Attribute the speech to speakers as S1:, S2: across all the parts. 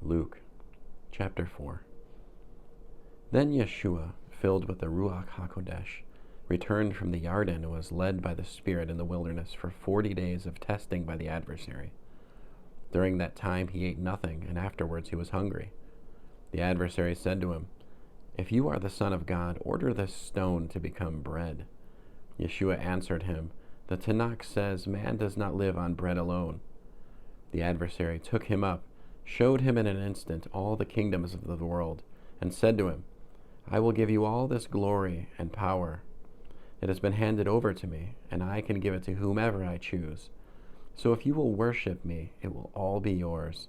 S1: Luke chapter 4. Then Yeshua, filled with the Ruach HaKodesh, returned from the Yarden and was led by the Spirit in the wilderness for 40 days of testing by the adversary. During that time he ate nothing, and afterwards he was hungry. The adversary said to him, "If you are the Son of God, order this stone to become bread." Yeshua answered him, "The Tanakh says, man does not live on bread alone." The adversary took him up, showed him in an instant all the kingdoms of the world, and said to him, "I will give you all this glory and power. It has been handed over to me, and I can give it to whomever I choose. So if you will worship me, it will all be yours."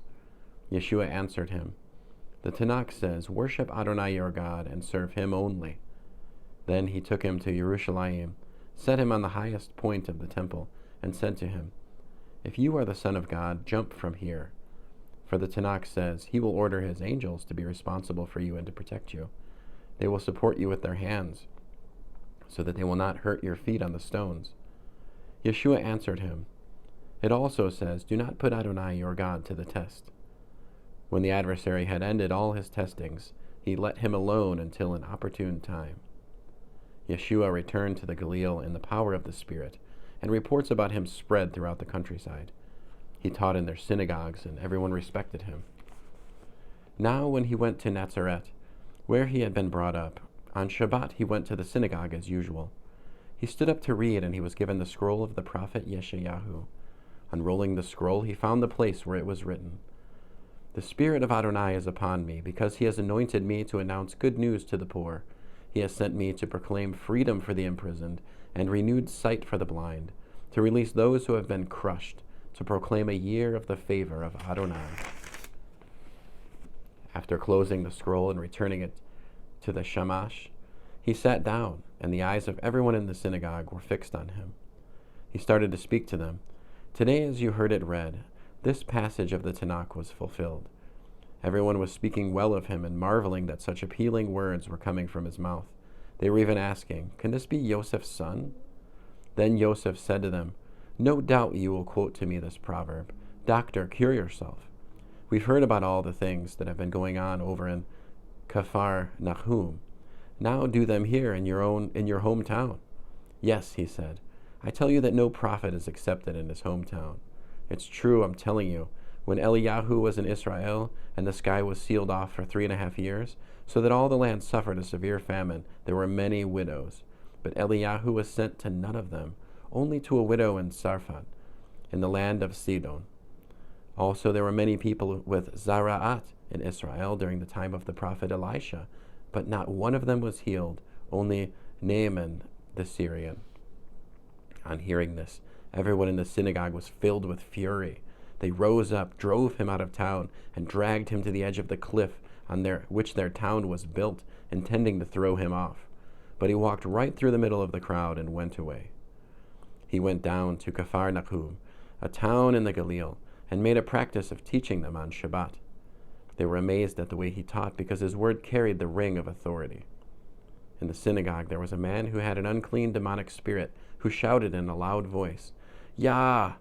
S1: Yeshua answered him, "The Tanakh says, worship Adonai your God and serve him only." Then he took him to Jerusalem, set him on the highest point of the temple, and said to him, "If you are the Son of God, jump from here. For the Tanakh says, he will order his angels to be responsible for you and to protect you. They will support you with their hands, so that they will not hurt your feet on the stones." Yeshua answered him, "It also says, do not put Adonai your God to the test." When the adversary had ended all his testings, he let him alone until an opportune time. Yeshua returned to the Galilee in the power of the Spirit, and reports about him spread throughout the countryside. He taught in their synagogues, and everyone respected him. Now when he went to Nazareth, where he had been brought up, on Shabbat he went to the synagogue as usual. He stood up to read, and he was given the scroll of the prophet Yeshayahu. Unrolling the scroll, he found the place where it was written, "The Spirit of Adonai is upon me, because he has anointed me to announce good news to the poor. He has sent me to proclaim freedom for the imprisoned, and renewed sight for the blind, to release those who have been crushed, to proclaim a year of the favor of Adonai." After closing the scroll and returning it to the Shamash, he sat down, and the eyes of everyone in the synagogue were fixed on him. He started to speak to them. "Today, as you heard it read, this passage of the Tanakh was fulfilled." Everyone was speaking well of him and marveling that such appealing words were coming from his mouth. They were even asking, "Can this be Joseph's son?" Then Joseph said to them, "No doubt you will quote to me this proverb, 'Doctor, cure yourself.' We've heard about all the things that have been going on over in Kafar Nahum. Now do them here in your hometown." "Yes," he said, "I tell you that no prophet is accepted in his hometown. It's true, I'm telling you. When Eliyahu was in Israel, and the sky was sealed off for 3.5 years, so that all the land suffered a severe famine, there were many widows. But Eliyahu was sent to none of them, only to a widow in Sarfat, in the land of Sidon. Also there were many people with Zara'at in Israel during the time of the prophet Elisha, but not one of them was healed, only Naaman the Syrian." On hearing this, everyone in the synagogue was filled with fury. They rose up, drove him out of town, and dragged him to the edge of the cliff on which their town was built, intending to throw him off. But he walked right through the middle of the crowd and went away. He went down to Kafar Nahum, a town in the Galilee, and made a practice of teaching them on Shabbat. They were amazed at the way he taught, because his word carried the ring of authority. In the synagogue there was a man who had an unclean demonic spirit, who shouted in a loud voice, "Yah!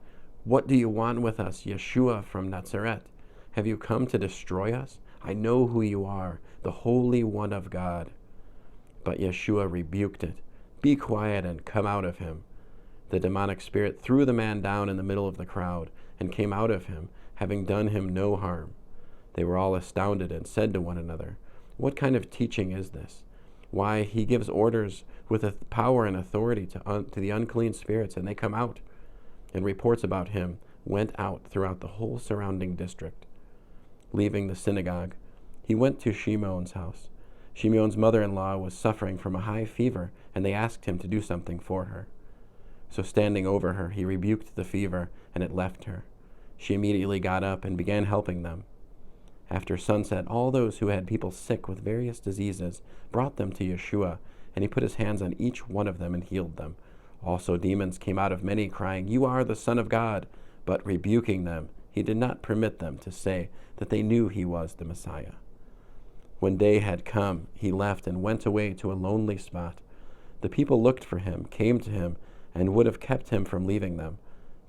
S1: What do you want with us, Yeshua from Nazareth? Have you come to destroy us? I know who you are, the Holy One of God." But Yeshua rebuked it. "Be quiet and come out of him." The demonic spirit threw the man down in the middle of the crowd and came out of him, having done him no harm. They were all astounded and said to one another, "What kind of teaching is this? Why, he gives orders with power and authority to the unclean spirits, and they come out." And reports about him went out throughout the whole surrounding district. Leaving the synagogue, he went to Shimon's house. Shimon's mother-in-law was suffering from a high fever, and they asked him to do something for her. So standing over her, he rebuked the fever, and it left her. She immediately got up and began helping them. After sunset, all those who had people sick with various diseases brought them to Yeshua, and he put his hands on each one of them and healed them. Also demons came out of many, crying, "You are the Son of God." But rebuking them, he did not permit them to say that they knew he was the Messiah. When day had come, he left and went away to a lonely spot. The people looked for him, came to him, and would have kept him from leaving them.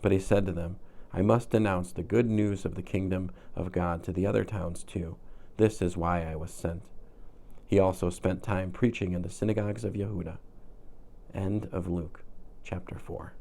S1: But he said to them, I must announce the good news of the kingdom of God to the other towns too. This is why I was sent." He also spent time preaching in the synagogues of Yehuda. End of Luke, chapter 4.